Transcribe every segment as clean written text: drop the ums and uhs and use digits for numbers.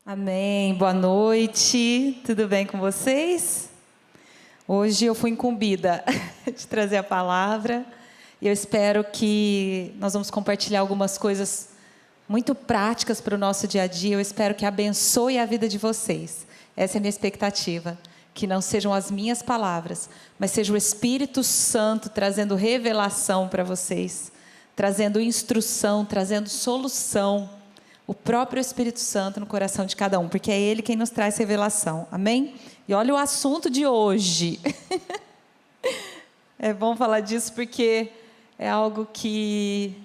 Amém, boa noite, tudo bem com vocês? Hoje eu fui incumbida de trazer a palavra e eu espero que nós vamos compartilhar algumas coisas muito práticas para o nosso dia a dia. Eu espero que abençoe a vida de vocês, essa é a minha expectativa, que não sejam as minhas palavras, mas seja o Espírito Santo trazendo revelação para vocês, trazendo instrução, trazendo solução. O próprio Espírito Santo no coração de cada um, porque é Ele quem nos traz revelação, amém? E olha o assunto de hoje. É bom falar disso porque é algo que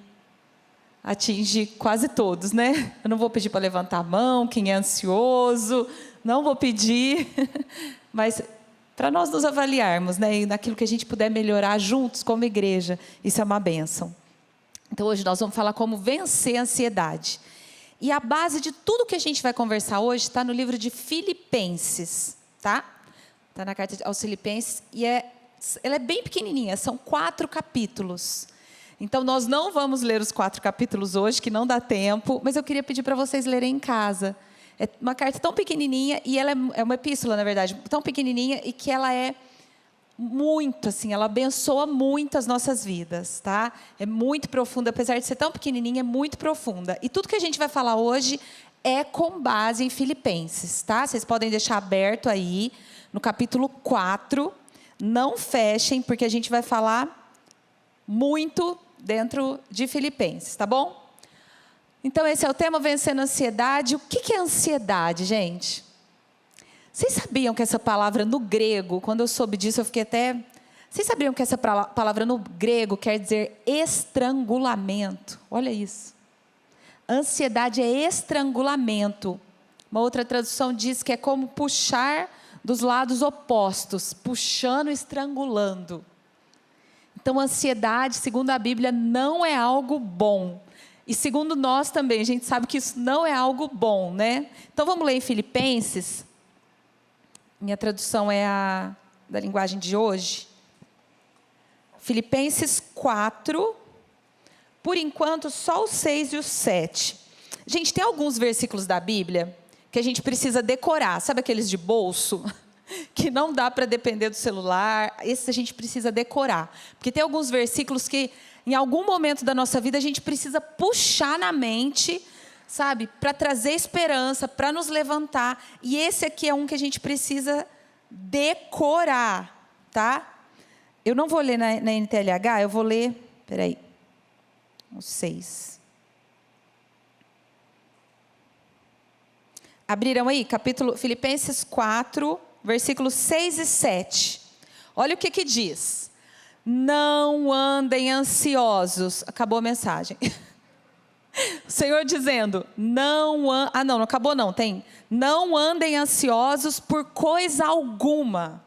atinge quase todos, né? Eu não vou pedir para levantar a mão, quem é ansioso, não vou pedir, mas para nós nos avaliarmos, né? E naquilo que a gente puder melhorar juntos como igreja, isso é uma bênção. Então hoje nós vamos falar como vencer a ansiedade. E a base de tudo que a gente vai conversar hoje está no livro de Filipenses, tá? Está na carta aos Filipenses e ela é bem pequenininha, são 4 capítulos. Então nós não vamos ler os 4 capítulos hoje, que não dá tempo, mas eu queria pedir para vocês lerem em casa. É uma carta tão pequenininha e ela é uma epístola, na verdade, tão pequenininha e que ela é muito, assim, ela abençoa muito as nossas vidas, tá? É muito profunda, apesar de ser tão pequenininha, é muito profunda. E tudo que a gente vai falar hoje é com base em Filipenses, tá? Vocês podem deixar aberto aí, no capítulo 4. Não fechem, porque a gente vai falar muito dentro de Filipenses, tá bom? Então, esse é o tema, vencendo a ansiedade. O que é ansiedade, gente? Vocês sabiam que essa palavra no grego, quando eu soube disso, eu fiquei até... Vocês sabiam que essa palavra no grego quer dizer estrangulamento? Olha isso. Ansiedade é estrangulamento. Uma outra tradução diz que é como puxar dos lados opostos, puxando e estrangulando. Então, ansiedade, segundo a Bíblia, não é algo bom. E segundo nós também, a gente sabe que isso não é algo bom, né? Então, vamos ler em Filipenses. Minha tradução é a da linguagem de hoje. Filipenses 4, por enquanto só o 6 e o 7. Gente, tem alguns versículos da Bíblia que a gente precisa decorar. Sabe aqueles de bolso? Que não dá para depender do celular. Esses a gente precisa decorar. Porque tem alguns versículos que em algum momento da nossa vida a gente precisa puxar na mente, sabe, para trazer esperança, para nos levantar. E esse aqui é um que a gente precisa decorar, tá? Eu não vou ler na NTLH, eu vou ler, peraí, o 6. Abriram aí, capítulo Filipenses 4, versículos 6 e 7. Olha o que diz. Não andem ansiosos. Acabou a mensagem. O Senhor dizendo, não acabou não, tem. Não andem ansiosos por coisa alguma.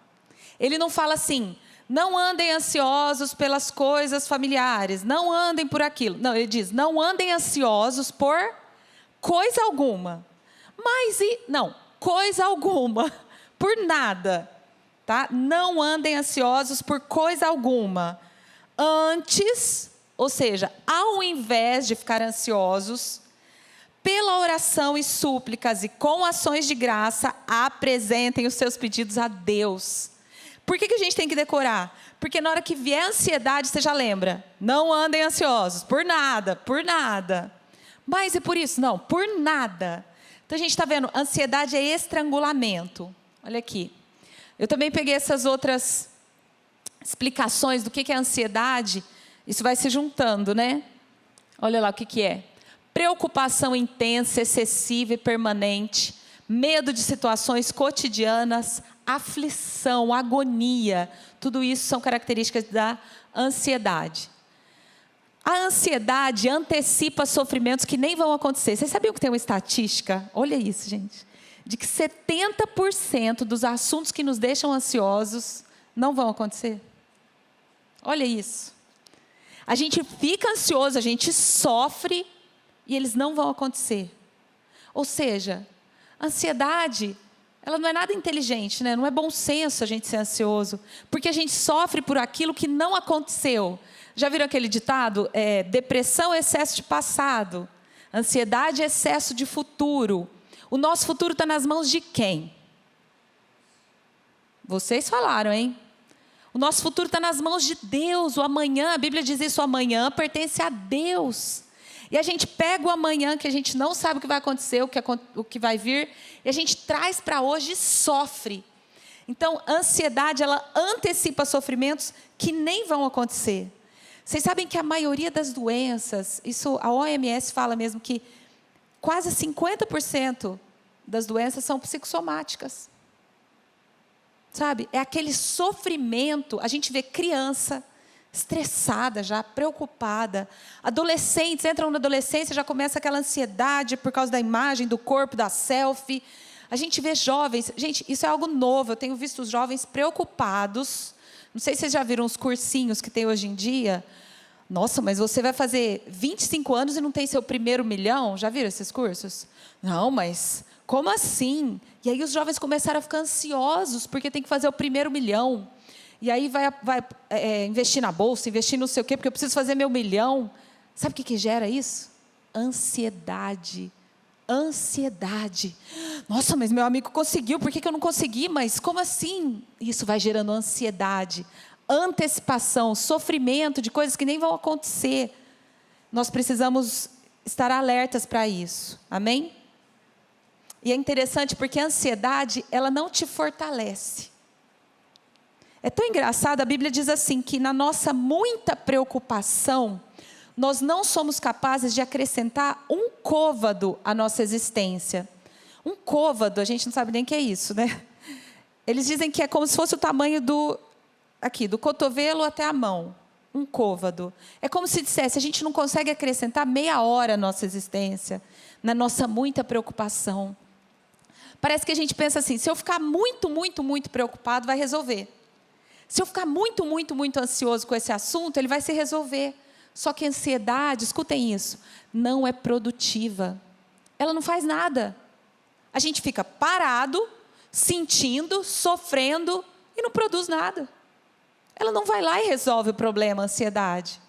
Ele não fala assim, não andem ansiosos pelas coisas familiares, não andem por aquilo. Não, ele diz, não andem ansiosos por coisa alguma. Coisa alguma, por nada, tá? Não andem ansiosos por coisa alguma. Antes... Ou seja, ao invés de ficar ansiosos, pela oração e súplicas e com ações de graça, apresentem os seus pedidos a Deus. Por que a gente tem que decorar? Porque na hora que vier a ansiedade, você já lembra. Não andem ansiosos, por nada, por nada. Mas é por isso? Não, por nada. Então a gente está vendo, ansiedade é estrangulamento. Olha aqui. Eu também peguei essas outras explicações do que é ansiedade. Isso vai se juntando, né? Olha lá o que é. Preocupação intensa, excessiva e permanente. Medo de situações cotidianas. Aflição, agonia. Tudo isso são características da ansiedade. A ansiedade antecipa sofrimentos que nem vão acontecer. Vocês sabiam que tem uma estatística? Olha isso, gente. De que 70% dos assuntos que nos deixam ansiosos não vão acontecer. Olha isso. A gente fica ansioso, a gente sofre e eles não vão acontecer. Ou seja, a ansiedade, ela não é nada inteligente, né? Não é bom senso a gente ser ansioso, porque a gente sofre por aquilo que não aconteceu. Já viram aquele ditado? Depressão é excesso de passado, ansiedade é excesso de futuro. O nosso futuro está nas mãos de quem? Vocês falaram, hein? O nosso futuro está nas mãos de Deus. O amanhã, a Bíblia diz isso, o amanhã pertence a Deus. E a gente pega o amanhã, que a gente não sabe o que vai acontecer, o que vai vir, e a gente traz para hoje e sofre. Então, a ansiedade, ela antecipa sofrimentos que nem vão acontecer. Vocês sabem que a maioria das doenças, isso a OMS fala mesmo que quase 50% das doenças são psicossomáticas. Sabe? É aquele sofrimento. A gente vê criança estressada já, preocupada. Adolescentes entram na adolescência, já começa aquela ansiedade por causa da imagem, do corpo, da selfie. A gente vê jovens. Gente, isso é algo novo. Eu tenho visto os jovens preocupados. Não sei se vocês já viram os cursinhos que tem hoje em dia. Nossa, mas você vai fazer 25 anos e não tem seu primeiro milhão? Já viram esses cursos? Não, mas como assim? E aí os jovens começaram a ficar ansiosos, porque tem que fazer o primeiro milhão. E aí vai investir na bolsa, investir não sei o quê, porque eu preciso fazer meu milhão. Sabe o que gera isso? Ansiedade. Ansiedade. Nossa, mas meu amigo conseguiu, por que eu não consegui? Mas como assim? Isso vai gerando ansiedade, antecipação, sofrimento de coisas que nem vão acontecer. Nós precisamos estar alertas para isso. Amém? E é interessante porque a ansiedade, ela não te fortalece. É tão engraçado, a Bíblia diz assim, que na nossa muita preocupação, nós não somos capazes de acrescentar um côvado à nossa existência. Um côvado, a gente não sabe nem o que é isso, né? Eles dizem que é como se fosse o tamanho do cotovelo até a mão. Um côvado. É como se dissesse, a gente não consegue acrescentar meia hora à nossa existência, na nossa muita preocupação. Parece que a gente pensa assim, se eu ficar muito, muito, muito preocupado, vai resolver. Se eu ficar muito, muito, muito ansioso com esse assunto, ele vai se resolver. Só que a ansiedade, escutem isso, não é produtiva. Ela não faz nada. A gente fica parado, sentindo, sofrendo e não produz nada. Ela não vai lá e resolve o problema, a ansiedade.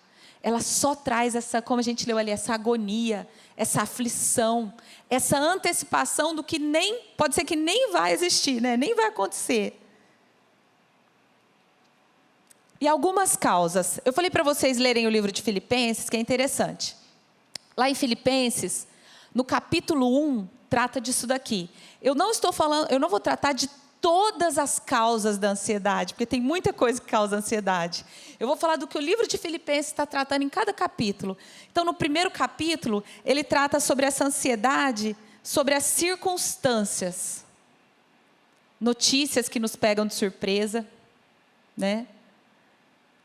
Ela só traz essa, como a gente leu ali, essa agonia, essa aflição, essa antecipação do que pode ser que nem vai existir, né? Nem vai acontecer. E algumas causas. Eu falei para vocês lerem o livro de Filipenses, que é interessante. Lá em Filipenses, no capítulo 1, trata disso daqui. Eu não vou tratar de todas as causas da ansiedade, porque tem muita coisa que causa ansiedade. Eu vou falar do que o livro de Filipenses está tratando em cada capítulo. Então, no primeiro capítulo, ele trata sobre essa ansiedade, sobre as circunstâncias. Notícias que nos pegam de surpresa, né?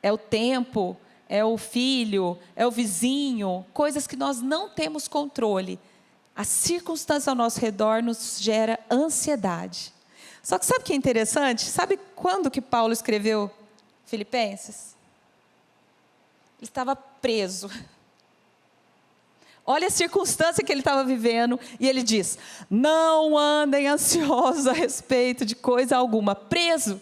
É o tempo, é o filho, é o vizinho, coisas que nós não temos controle. A circunstância ao nosso redor nos gera ansiedade. Só que sabe o que é interessante? Sabe quando que Paulo escreveu Filipenses? Ele estava preso. Olha a circunstância que ele estava vivendo, e ele diz, não andem ansiosos a respeito de coisa alguma, preso.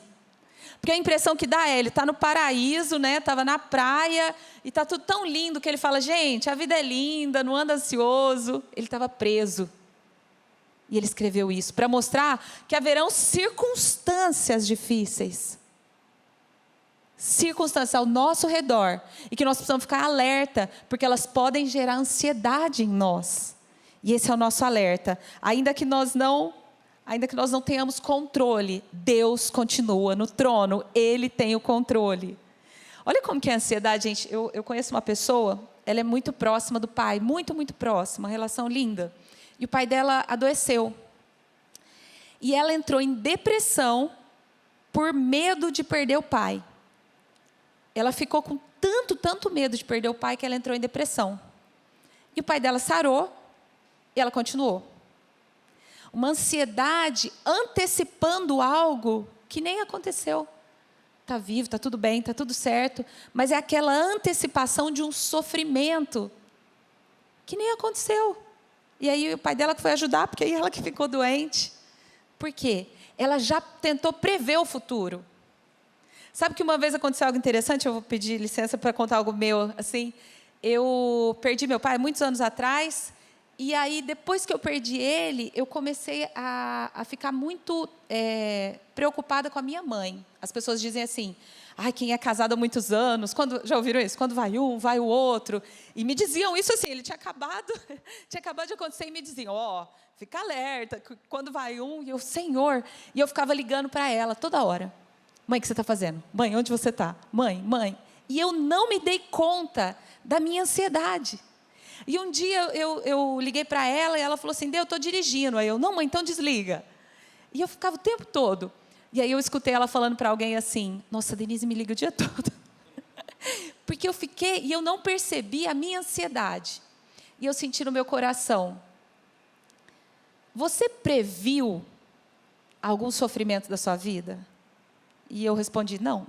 Porque a impressão que dá ele está no paraíso, né? Estava na praia e está tudo tão lindo que ele fala, gente, a vida é linda, não anda ansioso. Ele estava preso. E ele escreveu isso para mostrar que haverão circunstâncias difíceis. Circunstâncias ao nosso redor. E que nós precisamos ficar alerta, porque elas podem gerar ansiedade em nós. E esse é o nosso alerta. Ainda que nós não tenhamos controle, Deus continua no trono, Ele tem o controle. Olha como que é a ansiedade, gente. Eu conheço uma pessoa, ela é muito próxima do pai, muito, muito próxima, uma relação linda. E o pai dela adoeceu. E ela entrou em depressão por medo de perder o pai. Ela ficou com tanto medo de perder o pai que ela entrou em depressão. E o pai dela sarou e ela continuou. Uma ansiedade antecipando algo que nem aconteceu. Está vivo, está tudo bem, está tudo certo. Mas é aquela antecipação de um sofrimento que nem aconteceu. E aí o pai dela que foi ajudar, porque aí ela que ficou doente. Por quê? Ela já tentou prever o futuro. Sabe que uma vez aconteceu algo interessante? Eu vou pedir licença para contar algo meu. Assim, eu perdi meu pai muitos anos atrás. E aí, depois que eu perdi ele, eu comecei a ficar muito preocupada com a minha mãe. As pessoas dizem assim, ai, quem é casado há muitos anos, já ouviram isso? Quando vai um, vai o outro. E me diziam isso assim, ele tinha acabado de acontecer e me diziam, fica alerta, quando vai um, e eu, Senhor. E eu ficava ligando para ela toda hora. Mãe, o que você está fazendo? Mãe, onde você está? Mãe, mãe. E eu não me dei conta da minha ansiedade. E um dia eu liguei para ela e ela falou assim, eu estou dirigindo. Aí eu, não mãe, então desliga. E eu ficava o tempo todo. E aí eu escutei ela falando para alguém assim, nossa, Denise me liga o dia todo. Porque eu fiquei, e eu não percebi a minha ansiedade. E eu senti no meu coração, você previu algum sofrimento da sua vida? E eu respondi, não.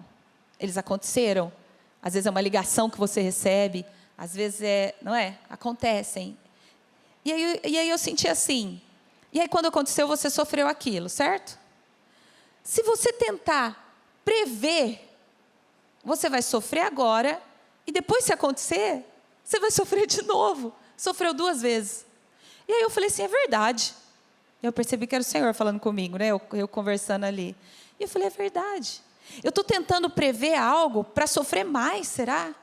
Eles aconteceram. Às vezes é uma ligação que você recebe, às vezes não é? Acontecem. E aí eu senti assim, e aí quando aconteceu você sofreu aquilo, certo? Se você tentar prever, você vai sofrer agora, e depois se acontecer, você vai sofrer de novo. Sofreu 2 vezes. E aí eu falei assim, é verdade. Eu percebi que era o Senhor falando comigo, né? Eu conversando ali. E eu falei, é verdade. Eu estou tentando prever algo para sofrer mais, será?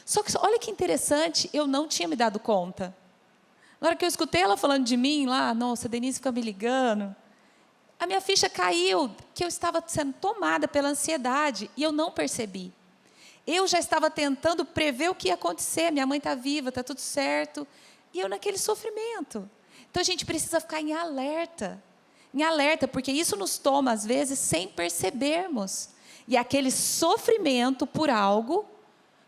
Só que, olha que interessante, eu não tinha me dado conta. Na hora que eu escutei ela falando de mim lá, nossa, a Denise fica me ligando. A minha ficha caiu, que eu estava sendo tomada pela ansiedade, e eu não percebi. Eu já estava tentando prever o que ia acontecer, minha mãe está viva, está tudo certo, e eu naquele sofrimento. Então a gente precisa ficar em alerta, porque isso nos toma às vezes sem percebermos. E aquele sofrimento por algo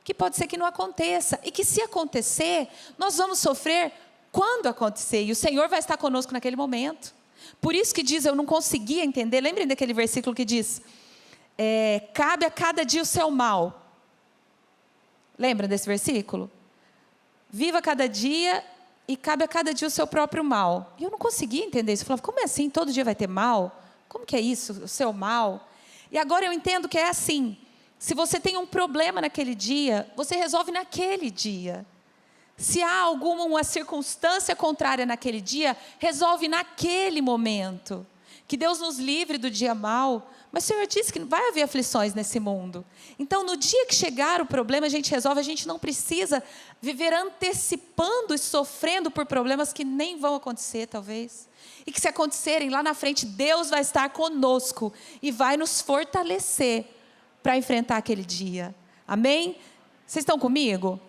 que pode ser que não aconteça, e que se acontecer, nós vamos sofrer quando acontecer, e o Senhor vai estar conosco naquele momento. Por isso que diz, eu não conseguia entender, lembrem daquele versículo que diz, cabe a cada dia o seu mal. Lembra desse versículo? Viva cada dia e cabe a cada dia o seu próprio mal. E eu não conseguia entender isso. Eu falava, como é assim? Todo dia vai ter mal? Como que é isso? O seu mal? E agora eu entendo que é assim. Se você tem um problema naquele dia, você resolve naquele dia. Se há alguma circunstância contrária naquele dia, resolve naquele momento. Que Deus nos livre do dia mau. Mas o Senhor disse que vai haver aflições nesse mundo. Então, no dia que chegar o problema, a gente resolve. A gente não precisa viver antecipando e sofrendo por problemas que nem vão acontecer, talvez. E que se acontecerem lá na frente, Deus vai estar conosco e vai nos fortalecer para enfrentar aquele dia. Amém? Vocês estão comigo?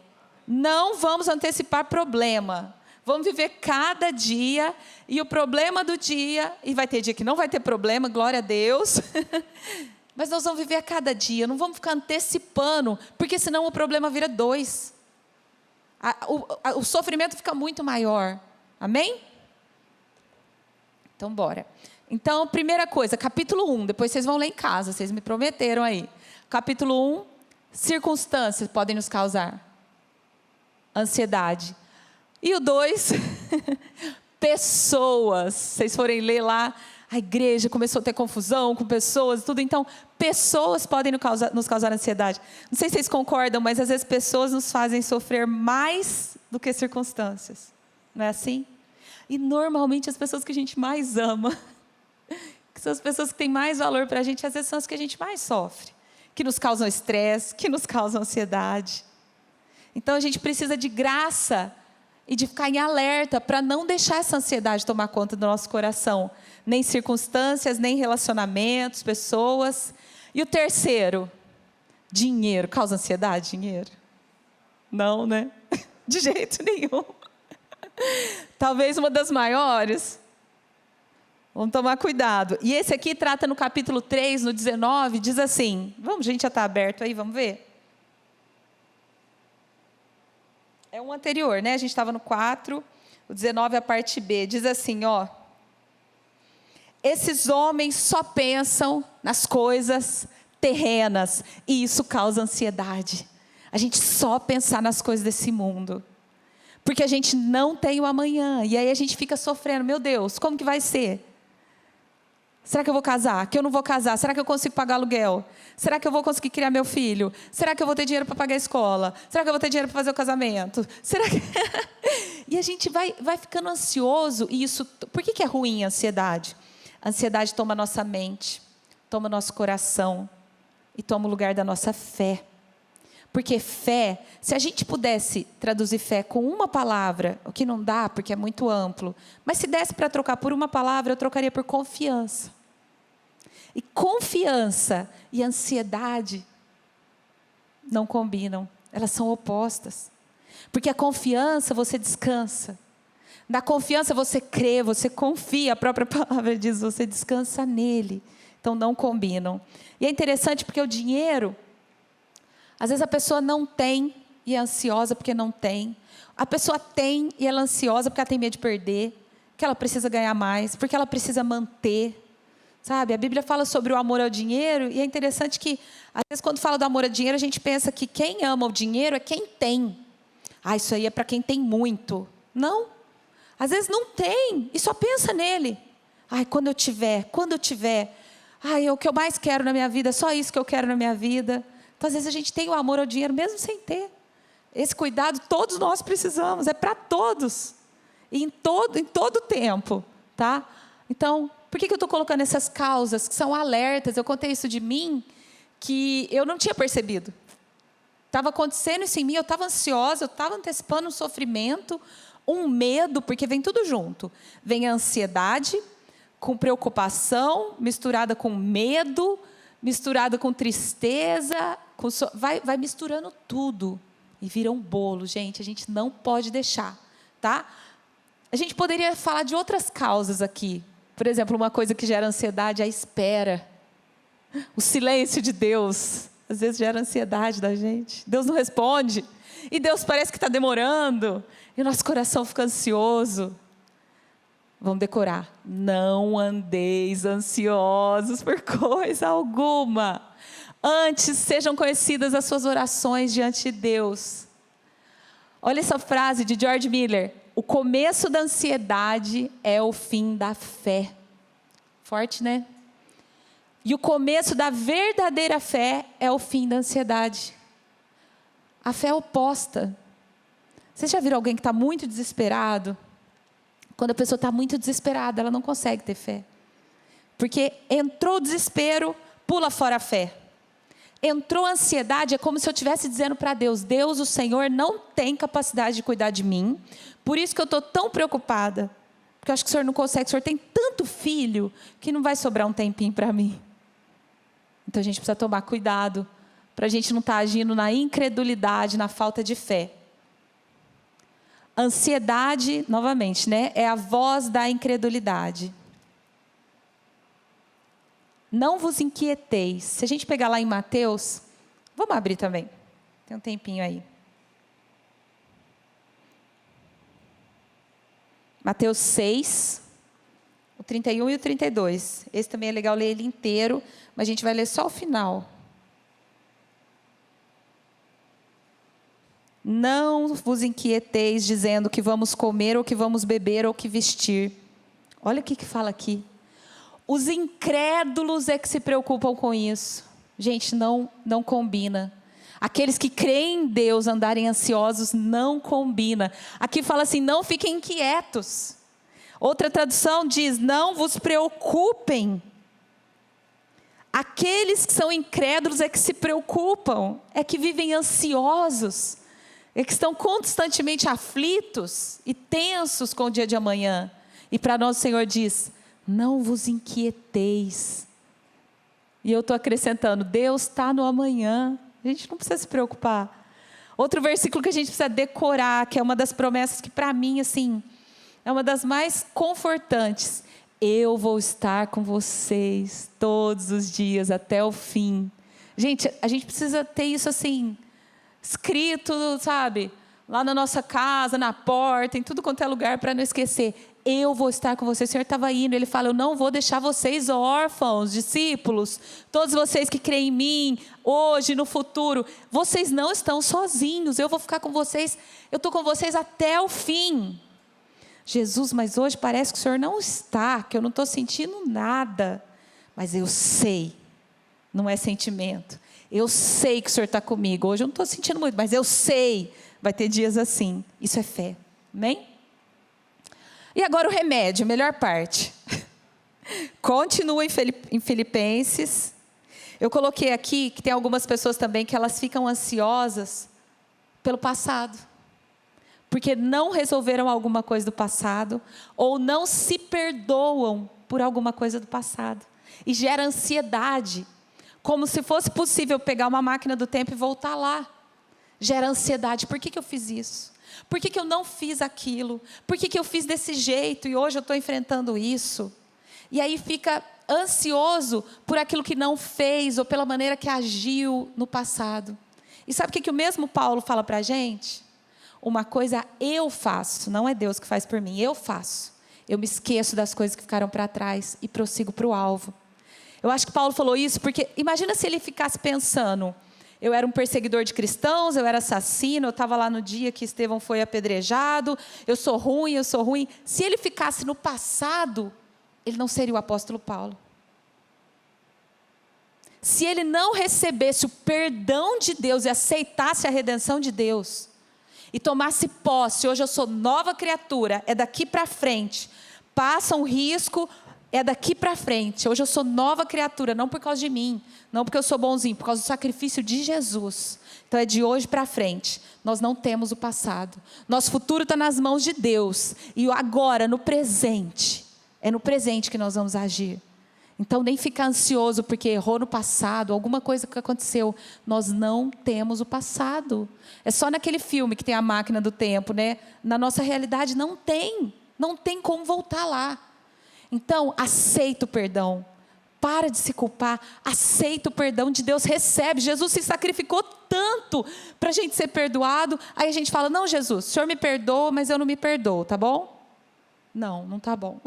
Não vamos antecipar problema. Vamos viver cada dia, e o problema do dia, e vai ter dia que não vai ter problema, glória a Deus, mas nós vamos viver a cada dia, não vamos ficar antecipando, porque senão o problema vira 2. O sofrimento fica muito maior. Amém? Então, bora. Então, primeira coisa, capítulo 1, depois vocês vão ler em casa, vocês me prometeram aí. Capítulo 1, circunstâncias podem nos causar ansiedade. E o 2, pessoas. Se vocês forem ler lá, a igreja começou a ter confusão com pessoas e tudo. Então, pessoas podem nos causar ansiedade. Não sei se vocês concordam, mas às vezes pessoas nos fazem sofrer mais do que circunstâncias. Não é assim? E normalmente as pessoas que a gente mais ama, que são as pessoas que têm mais valor para a gente, às vezes são as que a gente mais sofre. Que nos causam estresse, que nos causam ansiedade. Então a gente precisa de graça e de ficar em alerta para não deixar essa ansiedade tomar conta do nosso coração. Nem circunstâncias, nem relacionamentos, pessoas. E o terceiro, dinheiro. Causa ansiedade, dinheiro? Não, né? De jeito nenhum. Talvez uma das maiores. Vamos tomar cuidado. E esse aqui trata no capítulo 3, no 19, diz assim. Vamos, a gente já está aberto aí, vamos ver? É um anterior, né? A gente estava no 4, o 19 é a parte B. Diz assim, ó. Esses homens só pensam nas coisas terrenas e isso causa ansiedade. A gente só pensar nas coisas desse mundo. Porque a gente não tem o amanhã. E aí a gente fica sofrendo. Meu Deus, como que vai ser? Será que eu vou casar? Que eu não vou casar? Será que eu consigo pagar aluguel? Será que eu vou conseguir criar meu filho? Será que eu vou ter dinheiro para pagar a escola? Será que eu vou ter dinheiro para fazer o casamento? Será que... E a gente vai ficando ansioso. E isso, por que é ruim a ansiedade? A ansiedade toma nossa mente, toma nosso coração e toma o lugar da nossa fé. Porque fé, se a gente pudesse traduzir fé com uma palavra, o que não dá porque é muito amplo, mas se desse para trocar por uma palavra, eu trocaria por confiança. E confiança e ansiedade não combinam, elas são opostas. Porque a confiança você descansa. Na confiança você crê, você confia, a própria palavra diz, você descansa nele. Então não combinam. E é interessante porque o dinheiro, às vezes a pessoa não tem e é ansiosa porque não tem. A pessoa tem e ela é ansiosa porque ela tem medo de perder, que ela precisa ganhar mais, porque ela precisa manter. Sabe, a Bíblia fala sobre o amor ao dinheiro e é interessante que, às vezes, quando fala do amor ao dinheiro, a gente pensa que quem ama o dinheiro é quem tem. Ah, isso aí é para quem tem muito. Não. Às vezes não tem e só pensa nele. Ai, quando eu tiver. Ai, é o que eu mais quero na minha vida, só isso que eu quero na minha vida. Então, às vezes, a gente tem o amor ao dinheiro mesmo sem ter. Esse cuidado todos nós precisamos, é para todos. E em todo tempo, tá? Então, por que eu estou colocando essas causas que são alertas? Eu contei isso de mim, que eu não tinha percebido. Estava acontecendo isso em mim, eu estava ansiosa, eu estava antecipando um sofrimento, um medo, porque vem tudo junto. Vem a ansiedade, com preocupação, misturada com medo, misturada com tristeza, vai misturando tudo. E vira um bolo, gente, a gente não pode deixar, tá? A gente poderia falar de outras causas aqui. Por exemplo, uma coisa que gera ansiedade é a espera. O silêncio de Deus, às vezes gera ansiedade da gente. Deus não responde. E Deus parece que está demorando. E o nosso coração fica ansioso. Vamos decorar. Não andeis ansiosos por coisa alguma. Antes sejam conhecidas as suas orações diante de Deus. Olha essa frase de George Miller. O começo da ansiedade é o fim da fé. Forte, né? E o começo da verdadeira fé é o fim da ansiedade. A fé é oposta. Vocês já viram alguém que está muito desesperado? Quando a pessoa está muito desesperada, ela não consegue ter fé. Porque entrou o desespero, pula fora a fé. Entrou a ansiedade, é como se eu estivesse dizendo para Deus, Deus, o Senhor não tem capacidade de cuidar de mim, por isso que eu estou tão preocupada, porque eu acho que o Senhor não consegue, o Senhor tem tanto filho, que não vai sobrar um tempinho para mim. Então a gente precisa tomar cuidado, para a gente não estar agindo na incredulidade, na falta de fé. Ansiedade, novamente, né, é a voz da incredulidade. Não vos inquieteis. Se a gente pegar lá em Mateus, vamos abrir também, tem um tempinho aí. Mateus 6, o 31 e o 32. Esse também é legal ler ele inteiro, mas a gente vai ler só o final. Não vos inquieteis dizendo que vamos comer, ou que vamos beber, ou que vestir. Olha o que fala aqui. Os incrédulos é que se preocupam com isso. Gente, não combina. Aqueles que creem em Deus andarem ansiosos, não combina. Aqui fala assim, não fiquem inquietos. Outra tradução diz, não vos preocupem. Aqueles que são incrédulos é que se preocupam, é que vivem ansiosos, é que estão constantemente aflitos e tensos com o dia de amanhã. E para nós o Senhor diz, não vos inquieteis. E eu estou acrescentando, Deus está no amanhã. A gente não precisa se preocupar. Outro versículo que a gente precisa decorar, que é uma das promessas que para mim, assim, é uma das mais confortantes. Eu vou estar com vocês todos os dias até o fim. Gente, a gente precisa ter isso assim, escrito, sabe? Lá na nossa casa, na porta, em tudo quanto é lugar, para não esquecer. Eu vou estar com vocês. O Senhor estava indo, Ele fala, eu não vou deixar vocês órfãos, discípulos, todos vocês que creem em mim, hoje, no futuro, vocês não estão sozinhos, eu vou ficar com vocês, eu estou com vocês até o fim. Jesus, mas hoje parece que o Senhor não está, que eu não estou sentindo nada, mas eu sei, não é sentimento, eu sei que o Senhor está comigo, hoje eu não estou sentindo muito, mas eu sei, vai ter dias assim, isso é fé, amém? E agora o remédio, melhor parte. Continua em Filipenses. Eu coloquei aqui que tem algumas pessoas também que elas ficam ansiosas pelo passado. Porque não resolveram alguma coisa do passado, ou não se perdoam por alguma coisa do passado. E gera ansiedade, como se fosse possível pegar uma máquina do tempo e voltar lá. Gera ansiedade, por que eu fiz isso? Por que eu não fiz aquilo? Por que eu fiz desse jeito e hoje eu estou enfrentando isso? E aí fica ansioso por aquilo que não fez, ou pela maneira que agiu no passado. E sabe o que o mesmo Paulo fala para a gente? Uma coisa eu faço, não é Deus que faz por mim, eu faço. Eu me esqueço das coisas que ficaram para trás e prossigo para o alvo. Eu acho que Paulo falou isso porque, imagina se ele ficasse pensando, eu era um perseguidor de cristãos, eu era assassino, eu estava lá no dia que Estevão foi apedrejado, eu sou ruim. Se ele ficasse no passado, ele não seria o apóstolo Paulo. Se ele não recebesse o perdão de Deus e aceitasse a redenção de Deus, e tomasse posse, hoje eu sou nova criatura, é daqui para frente, passa um risco, é daqui para frente, hoje eu sou nova criatura, não por causa de mim, não porque eu sou bonzinho, por causa do sacrifício de Jesus. Então é de hoje para frente, nós não temos o passado, nosso futuro está nas mãos de Deus, e agora no presente, é no presente que nós vamos agir. Então nem ficar ansioso porque errou no passado, alguma coisa que aconteceu. Nós não temos o passado. É só naquele filme que tem a máquina do tempo, né? Na nossa realidade não tem como voltar lá. Então aceita o perdão, para de se culpar, aceita o perdão de Deus, recebe. Jesus se sacrificou tanto para a gente ser perdoado, aí a gente fala, não Jesus, o Senhor me perdoa, mas eu não me perdoo, tá bom? Não tá bom.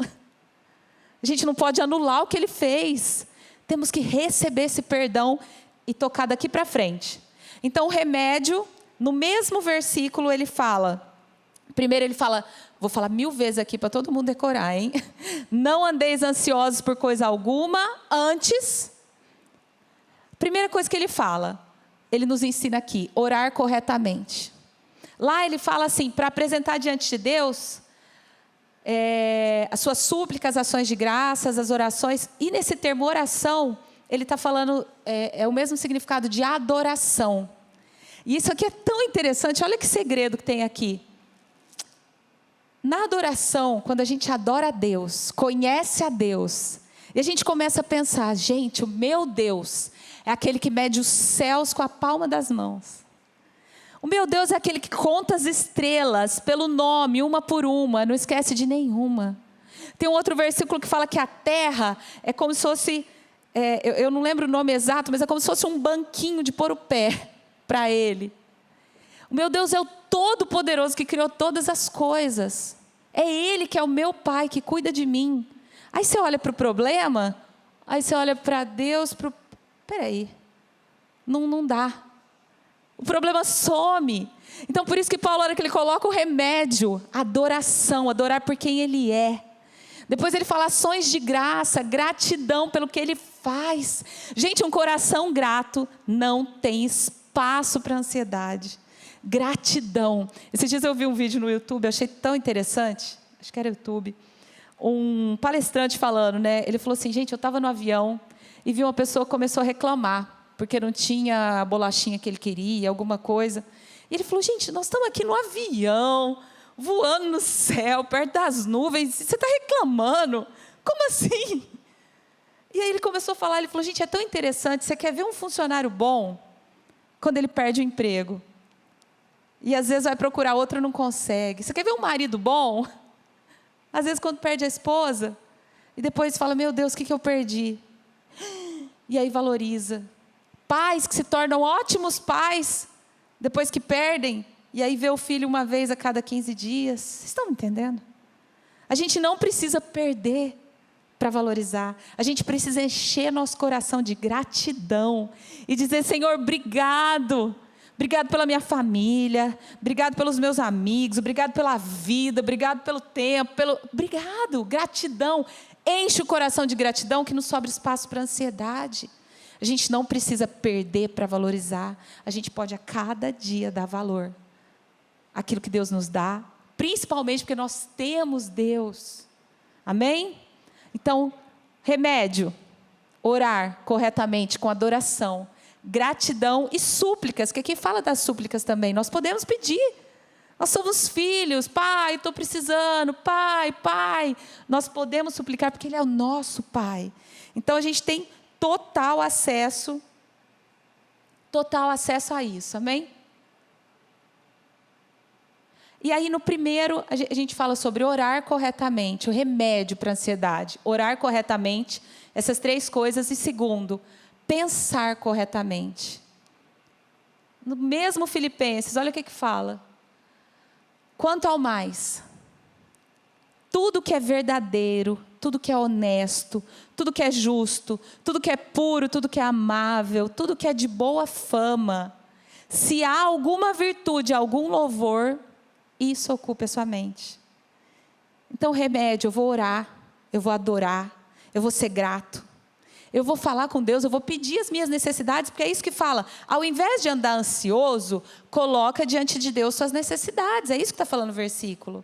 A gente não pode anular o que ele fez. Temos que receber esse perdão e tocar daqui para frente. Então o remédio, no mesmo versículo ele fala, primeiro ele fala, vou falar 1000 vezes aqui para todo mundo decorar, hein? Não andeis ansiosos por coisa alguma, antes. Primeira coisa que ele fala, ele nos ensina aqui, orar corretamente. Lá ele fala assim, para apresentar diante de Deus, as suas súplicas, ações de graças, as orações. E nesse termo oração, ele está falando, é o mesmo significado de adoração. E isso aqui é tão interessante, olha que segredo que tem aqui. Na adoração, quando a gente adora a Deus, conhece a Deus, e a gente começa a pensar, gente, o meu Deus é aquele que mede os céus com a palma das mãos. O meu Deus é aquele que conta as estrelas pelo nome, uma por uma, não esquece de nenhuma. Tem um outro versículo que fala que a terra é como se fosse, eu não lembro o nome exato, mas é como se fosse um banquinho de pôr o pé para Ele. O meu Deus é o Todo-Poderoso que criou todas as coisas. É Ele que é o meu Pai, que cuida de mim. Aí você olha para o problema, aí você olha para Deus, peraí, não dá. O problema some. Então por isso que Paulo, na hora que ele coloca o remédio, adoração, adorar por quem Ele é. Depois ele fala ações de graça, gratidão pelo que Ele faz. Gente, um coração grato não tem espaço para ansiedade. Gratidão. Esses dias eu vi um vídeo no YouTube, eu achei tão interessante, acho que era YouTube, um palestrante falando, né? Ele falou assim, gente, eu estava no avião e vi uma pessoa que começou a reclamar, porque não tinha a bolachinha que ele queria, alguma coisa. E ele falou, gente, nós estamos aqui no avião, voando no céu, perto das nuvens, você está reclamando? Como assim? E aí ele começou a falar, ele falou, gente, é tão interessante, você quer ver um funcionário bom? Quando ele perde o emprego. E às vezes vai procurar outro e não consegue. Você quer ver um marido bom? Às vezes quando perde a esposa, e depois fala, meu Deus, o que eu perdi? E aí valoriza. Pais que se tornam ótimos pais, depois que perdem, e aí vê o filho uma vez a cada 15 dias. Vocês estão me entendendo? A gente não precisa perder para valorizar. A gente precisa encher nosso coração de gratidão e dizer, Senhor, obrigado. Obrigado pela minha família, obrigado pelos meus amigos, obrigado pela vida, obrigado pelo tempo, obrigado, gratidão. Enche o coração de gratidão que não sobra espaço para ansiedade. A gente não precisa perder para valorizar. A gente pode a cada dia dar valor àquilo que Deus nos dá, principalmente porque nós temos Deus. Amém? Então, remédio: orar corretamente com adoração, gratidão e súplicas, que aqui fala das súplicas também. Nós podemos pedir. Nós somos filhos. Pai, estou precisando. Pai. Nós podemos suplicar porque Ele é o nosso Pai. Então a gente tem total acesso a isso. Amém? E aí no primeiro, a gente fala sobre orar corretamente, o remédio para a ansiedade. Orar corretamente, essas 3 coisas. E segundo, pensar corretamente. No mesmo Filipenses, olha o que fala. Quanto ao mais, tudo que é verdadeiro, tudo que é honesto, tudo que é justo, tudo que é puro, tudo que é amável, tudo que é de boa fama, se há alguma virtude, algum louvor, isso ocupe a sua mente. Então, remédio: eu vou orar, eu vou adorar, eu vou ser grato, eu vou falar com Deus, eu vou pedir as minhas necessidades, porque é isso que fala. Ao invés de andar ansioso, coloca diante de Deus suas necessidades. É isso que está falando o versículo.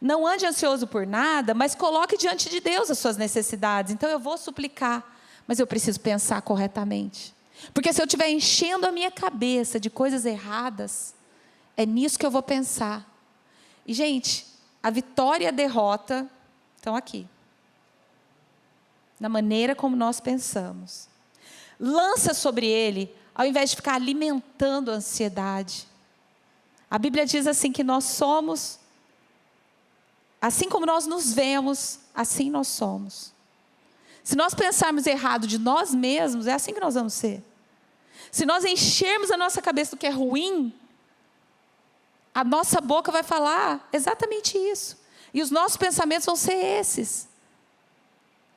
Não ande ansioso por nada, mas coloque diante de Deus as suas necessidades. Então eu vou suplicar, mas eu preciso pensar corretamente. Porque se eu estiver enchendo a minha cabeça de coisas erradas, é nisso que eu vou pensar. E gente, a vitória e a derrota estão aqui. Na maneira como nós pensamos. Lança sobre ele, ao invés de ficar alimentando a ansiedade. A Bíblia diz assim que nós somos, assim como nós nos vemos, assim nós somos. Se nós pensarmos errado de nós mesmos, é assim que nós vamos ser. Se nós enchermos a nossa cabeça do que é ruim, a nossa boca vai falar exatamente isso. E os nossos pensamentos vão ser esses.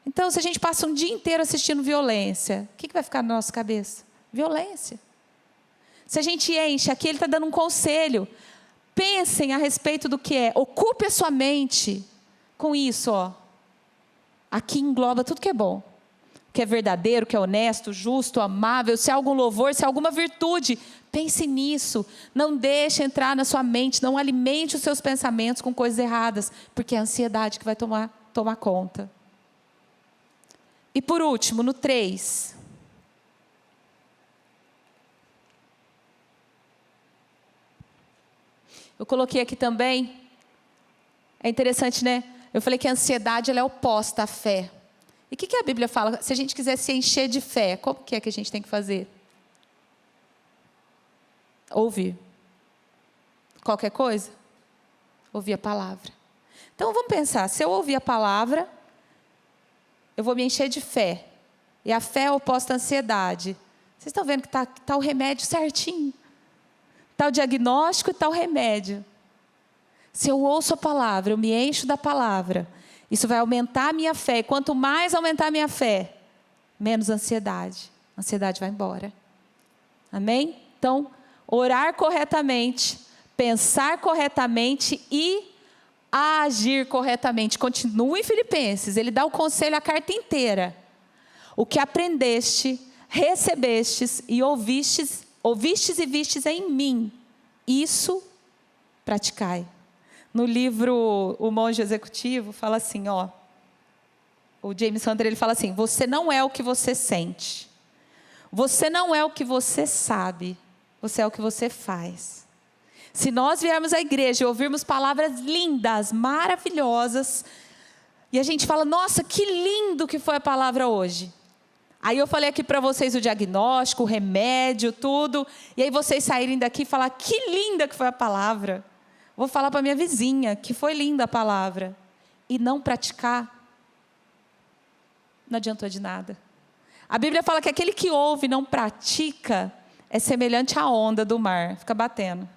Então, se a gente passa um dia inteiro assistindo violência, o que vai ficar na nossa cabeça? Violência. Se a gente enche, aqui ele está dando um conselho. Pensem a respeito do que é. Ocupe a sua mente com isso. Aqui engloba tudo que é bom. Que é verdadeiro, que é honesto, justo, amável. Se há algum louvor, se há alguma virtude. Pense nisso. Não deixe entrar na sua mente. Não alimente os seus pensamentos com coisas erradas. Porque é a ansiedade que vai tomar conta. E por último, no 3. Eu coloquei aqui também. É interessante, né? Eu falei que a ansiedade ela é oposta à fé. E o que a Bíblia fala? Se a gente quiser se encher de fé, como que é que a gente tem que fazer? Ouvir. Qualquer coisa? Ouvir a palavra. Então vamos pensar, se eu ouvir a palavra, eu vou me encher de fé. E a fé é oposta à ansiedade. Vocês estão vendo que está o remédio certinho? Está o diagnóstico e está o remédio. Se eu ouço a palavra, eu me encho da palavra, isso vai aumentar a minha fé. E quanto mais aumentar a minha fé, menos ansiedade. A ansiedade vai embora. Amém? Então, orar corretamente, pensar corretamente e agir corretamente. Continua em Filipenses, ele dá o conselho a carta inteira. O que aprendeste, recebestes e ouvistes e vistes em mim, isso praticai. No livro O Monge Executivo, fala assim, o James Hunter, ele fala assim, você não é o que você sente. Você não é o que você sabe. Você é o que você faz. Se nós viermos à igreja e ouvirmos palavras lindas, maravilhosas, e a gente fala, nossa, que lindo que foi a palavra hoje. Aí eu falei aqui para vocês o diagnóstico, o remédio, tudo. E aí vocês saírem daqui e falar, que linda que foi a palavra. Vou falar para minha vizinha, que foi linda a palavra. E não praticar, não adiantou de nada. A Bíblia fala que aquele que ouve e não pratica, é semelhante à onda do mar. Fica batendo.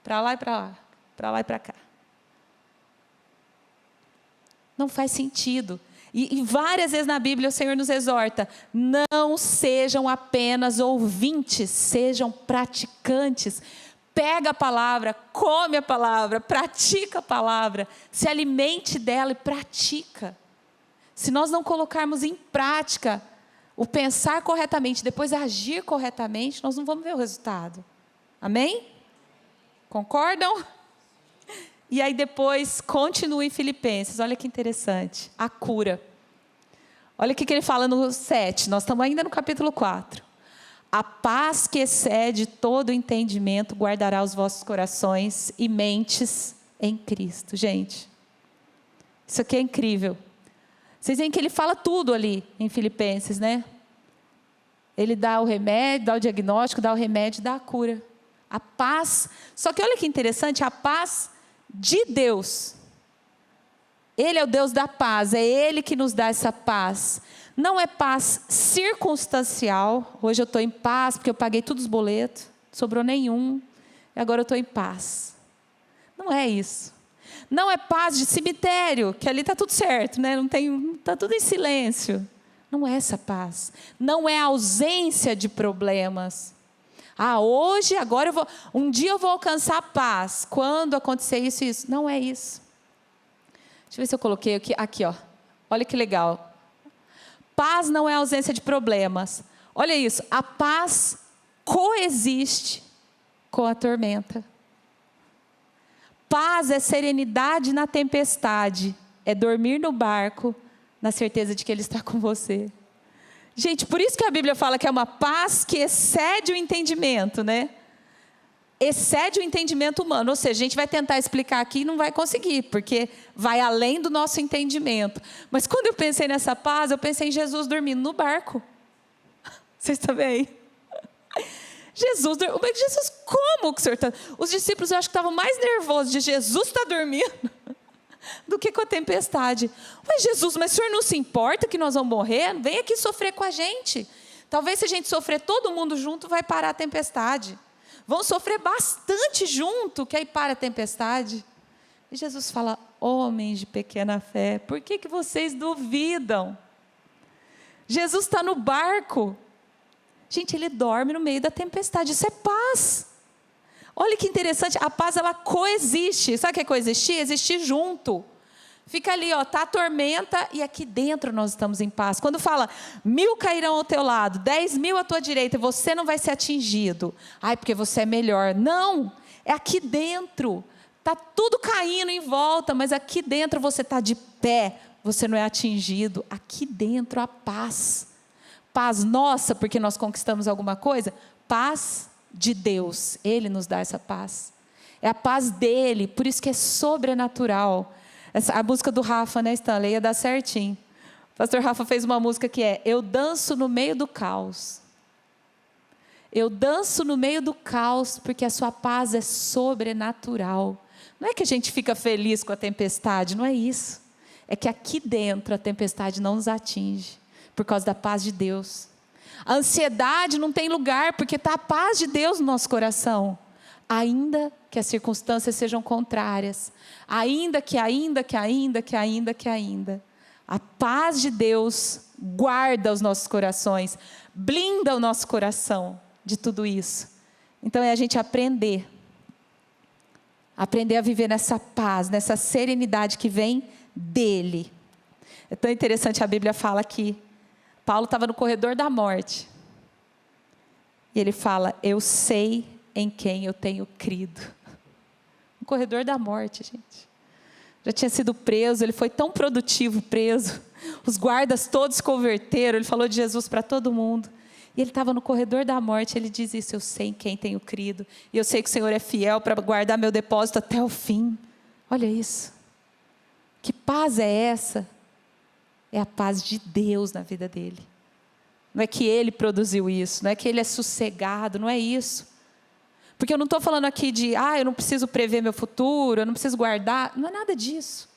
Para lá e para lá. Para lá e para cá. Não faz sentido. E várias vezes na Bíblia o Senhor nos exorta, não sejam apenas ouvintes, sejam praticantes. Pega a palavra, come a palavra, pratica a palavra, se alimente dela e pratica. Se nós não colocarmos em prática o pensar corretamente, depois agir corretamente, nós não vamos ver o resultado. Amém? Concordam? E aí depois continua em Filipenses. Olha que interessante. A cura. Olha o que ele fala no 7. Nós estamos ainda no capítulo 4. A paz que excede todo o entendimento guardará os vossos corações e mentes em Cristo. Gente, isso aqui é incrível. Vocês veem que ele fala tudo ali em Filipenses, né? Ele dá o remédio, dá o diagnóstico, dá o remédio, dá a cura. A paz. Só que olha que interessante, a paz de Deus. Ele é o Deus da paz, é Ele que nos dá essa paz. Não é paz circunstancial. Hoje eu estou em paz porque eu paguei todos os boletos, não sobrou nenhum, e agora eu estou em paz. Não é isso. Não é paz de cemitério, que ali está tudo certo, né? Está tudo em silêncio. Não é essa paz. Não é a ausência de problemas. Hoje, agora um dia eu vou alcançar a paz. Quando acontecer isso e isso. Não é isso. Deixa eu ver se eu coloquei aqui, ó. Olha que legal. Paz não é ausência de problemas. Olha isso. A paz coexiste com a tormenta. Paz é serenidade na tempestade. É dormir no barco na certeza de que Ele está com você. Gente, por isso que a Bíblia fala que é uma paz que excede o entendimento, né? Excede o entendimento humano. Ou seja, a gente vai tentar explicar aqui e não vai conseguir, porque vai além do nosso entendimento. Mas quando eu pensei nessa paz, eu pensei em Jesus dormindo no barco. Vocês estão bem? Jesus, como que o Senhor está? Os discípulos, eu acho que estavam mais nervosos de Jesus estar dormindo do que com a tempestade. Mas Jesus, mas o Senhor não se importa que nós vamos morrer? Vem aqui sofrer com a gente. Talvez se a gente sofrer todo mundo junto, vai parar a tempestade. Vão sofrer bastante junto, que aí para a tempestade. E Jesus fala, homens de pequena fé, por que vocês duvidam? Jesus está no barco. Gente, Ele dorme no meio da tempestade, isso é paz. Olha que interessante, a paz ela coexiste. Sabe o que é coexistir? Existir junto. Fica ali, está a tormenta e aqui dentro nós estamos em paz. Quando fala, 1000 cairão ao teu lado, 10.000 à tua direita, e você não vai ser atingido. Porque você é melhor. Não, é aqui dentro. Está tudo caindo em volta, mas aqui dentro você está de pé. Você não é atingido. Aqui dentro a paz. Paz nossa, porque nós conquistamos alguma coisa. Paz de Deus. Ele nos dá essa paz. É a paz dele, por isso que é sobrenatural. A música do Rafa, né, Stanley, ia dar certinho. O pastor Rafa fez uma música que é, eu danço no meio do caos. Eu danço no meio do caos, porque a sua paz é sobrenatural. Não é que a gente fica feliz com a tempestade, não é isso. É que aqui dentro a tempestade não nos atinge, por causa da paz de Deus. A ansiedade não tem lugar, porque está a paz de Deus no nosso coração. Ainda que as circunstâncias sejam contrárias, ainda que, a paz de Deus guarda os nossos corações, blinda o nosso coração de tudo isso. Então é a gente aprender a viver nessa paz, nessa serenidade que vem dele. É tão interessante, a Bíblia fala que Paulo estava no corredor da morte, e ele fala, eu sei em quem eu tenho crido. No corredor da morte, gente. Já tinha sido preso, ele foi tão produtivo preso. Os guardas todos se converteram, ele falou de Jesus para todo mundo. E ele estava no corredor da morte, ele diz isso, eu sei em quem tenho crido. E eu sei que o Senhor é fiel para guardar meu depósito até o fim. Olha isso. Que paz é essa? É a paz de Deus na vida dele. Não é que ele produziu isso, não é que ele é sossegado, não é isso. Porque eu não estou falando aqui de, eu não preciso prever meu futuro, eu não preciso guardar. Não é nada disso.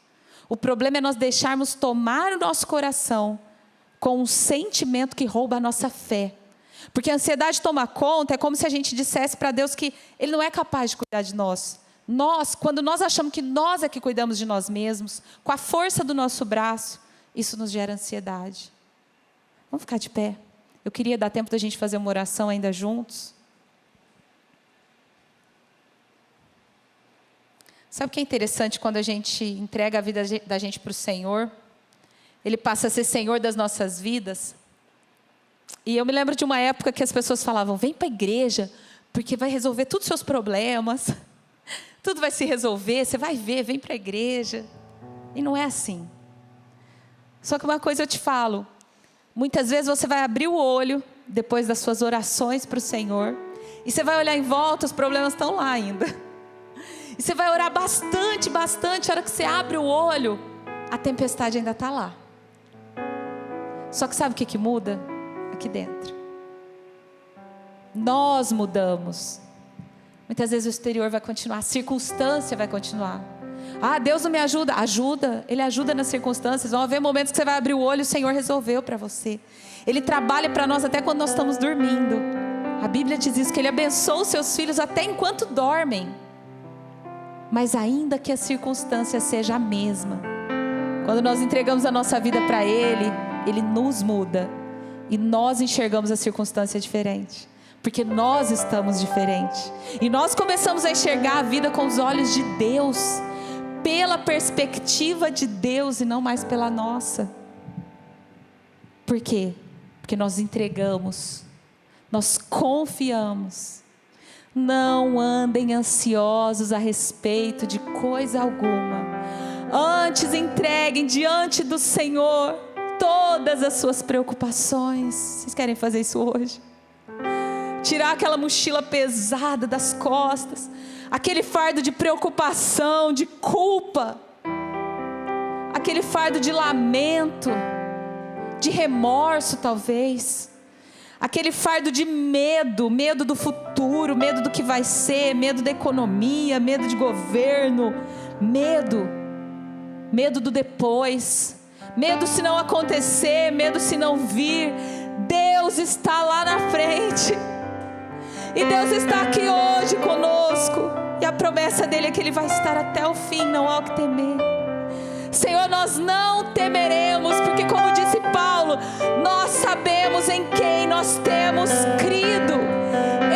O problema é nós deixarmos tomar o nosso coração com um sentimento que rouba a nossa fé. Porque a ansiedade toma conta, é como se a gente dissesse para Deus que Ele não é capaz de cuidar de nós. Quando nós achamos que nós é que cuidamos de nós mesmos, com a força do nosso braço, isso nos gera ansiedade. Vamos ficar de pé. Eu queria dar tempo da gente fazer uma oração ainda juntos. Sabe o que é interessante quando a gente entrega a vida da gente para o Senhor? Ele passa a ser Senhor das nossas vidas. E eu me lembro de uma época que as pessoas falavam, vem para a igreja, porque vai resolver todos os seus problemas. tudo vai se resolver, você vai ver, vem para a igreja. E não é assim. Só que uma coisa eu te falo, muitas vezes você vai abrir o olho, depois das suas orações para o Senhor, e você vai olhar em volta, os problemas estão lá ainda. E você vai orar bastante, a hora que você abre o olho, a tempestade ainda está lá. Só que sabe o que muda? Aqui dentro. Nós mudamos. Muitas vezes o exterior vai continuar, a circunstância vai continuar. Ah, Deus não me ajuda. Ajuda, Ele ajuda nas circunstâncias. Vão haver momentos que você vai abrir o olho e o Senhor resolveu para você. Ele trabalha para nós até quando nós estamos dormindo. A Bíblia diz isso, que Ele abençoa os seus filhos até enquanto dormem. Mas ainda que a circunstância seja a mesma, quando nós entregamos a nossa vida para Ele, Ele nos muda. E nós enxergamos a circunstância diferente. Porque nós estamos diferentes. E nós começamos a enxergar a vida com os olhos de Deus. Pela perspectiva de Deus e não mais pela nossa. Por quê? Porque nós entregamos. Nós confiamos. Não andem ansiosos a respeito de coisa alguma. Antes entreguem diante do Senhor todas as suas preocupações. Vocês querem fazer isso hoje? Tirar aquela mochila pesada das costas, aquele fardo de preocupação, de culpa, aquele fardo de lamento, de remorso talvez, aquele fardo de medo, medo do futuro, medo do que vai ser, medo da economia, medo de governo, medo do depois, medo se não acontecer, medo se não vir. Deus está lá na frente. E Deus está aqui hoje conosco. E a promessa dele é que Ele vai estar até o fim. Não há o que temer. Senhor, nós não temeremos, porque como disse Paulo, nós sabemos em quem nós temos crido.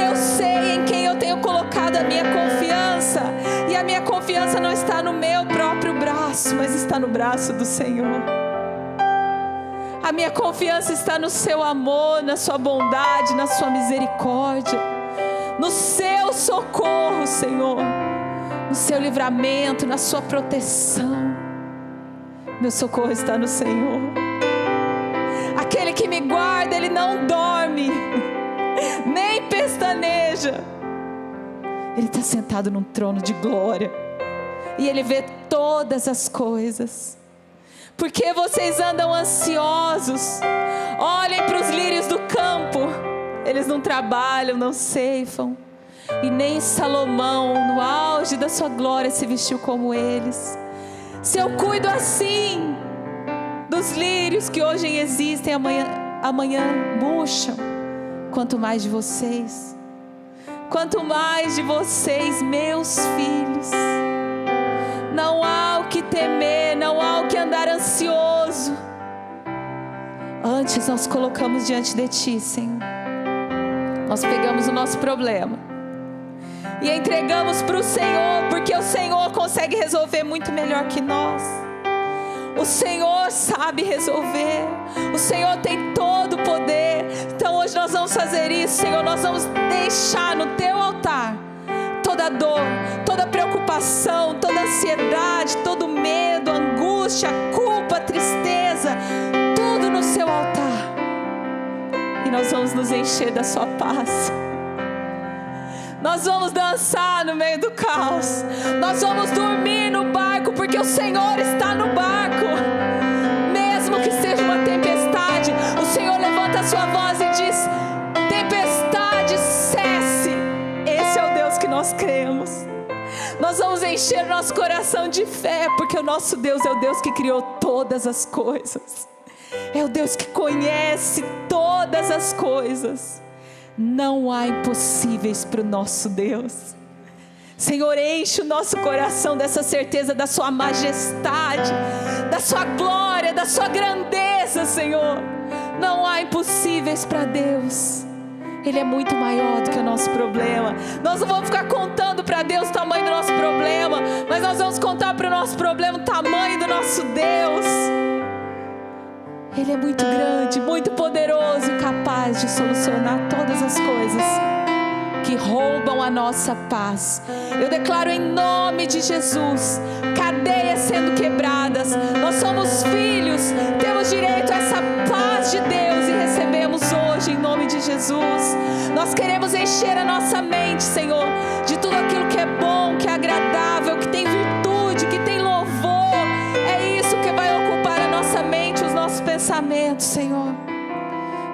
Eu sei em quem eu tenho colocado a minha confiança. E a minha confiança não está no meu próprio braço, mas está no braço do Senhor. A minha confiança está no seu amor, na sua bondade, na sua misericórdia, no seu socorro, Senhor, no seu livramento, na sua proteção. Meu socorro está no Senhor. Aquele que me guarda, Ele não dorme, nem pestaneja. Ele está sentado num trono de glória, e Ele vê todas as coisas. Por que vocês andam ansiosos? Olhem para os lírios do campo. Eles não trabalham, não ceifam. E nem Salomão, no auge da sua glória, se vestiu como eles. Se eu cuido assim dos lírios que hoje existem, amanhã murcham, quanto mais de vocês. Quanto mais de vocês, meus filhos. Não há o que temer, não há o que andar ansioso. Antes nós colocamos diante de Ti, Senhor. Nós pegamos o nosso problema e entregamos para o Senhor, porque o Senhor consegue resolver muito melhor que nós. O Senhor sabe resolver. O Senhor tem todo o poder. Então hoje nós vamos fazer isso, Senhor. Nós vamos deixar no Teu altar toda dor, toda preocupação, toda ansiedade, todo medo, angústia, culpa, tristeza, tudo no Seu altar. E nós vamos nos encher da Sua paz. Nós vamos dançar no meio do caos. Nós vamos dormir no barco, porque o Senhor está no barco. Mesmo que seja uma tempestade, o Senhor levanta a sua voz e diz: tempestade, cesse. Esse é o Deus que nós cremos. Nós vamos encher o nosso coração de fé, porque o nosso Deus é o Deus que criou todas as coisas. É o Deus que conhece todas as coisas. Não há impossíveis para o nosso Deus. Senhor, enche o nosso coração dessa certeza da Sua majestade, da Sua glória, da Sua grandeza, Senhor. Não há impossíveis para Deus. Ele é muito maior do que o nosso problema. Nós não vamos ficar contando para Deus o tamanho do nosso problema, mas nós vamos contar para o nosso problema o tamanho do nosso Deus. Ele é muito grande, muito poderoso e capaz de solucionar todas as coisas que que roubam a nossa paz. Eu declaro em nome de Jesus, cadeias sendo quebradas. Nós somos filhos, temos direito a essa paz de Deus e recebemos hoje em nome de Jesus. Nós queremos encher a nossa mente, Senhor, de tudo aquilo que é bom, que é agradável, que tem virtude, que tem louvor. É isso que vai ocupar a nossa mente, os nossos pensamentos, Senhor.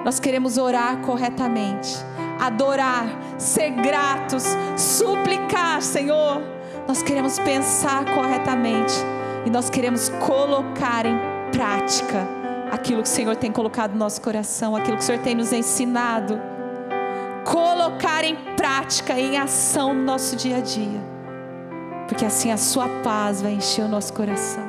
Nós queremos orar corretamente, adorar, ser gratos, suplicar, Senhor. Nós queremos pensar corretamente e nós queremos colocar em prática aquilo que o Senhor tem colocado no nosso coração, aquilo que o Senhor tem nos ensinado. Colocar em prática, em ação no nosso dia a dia, porque assim a sua paz vai encher o nosso coração.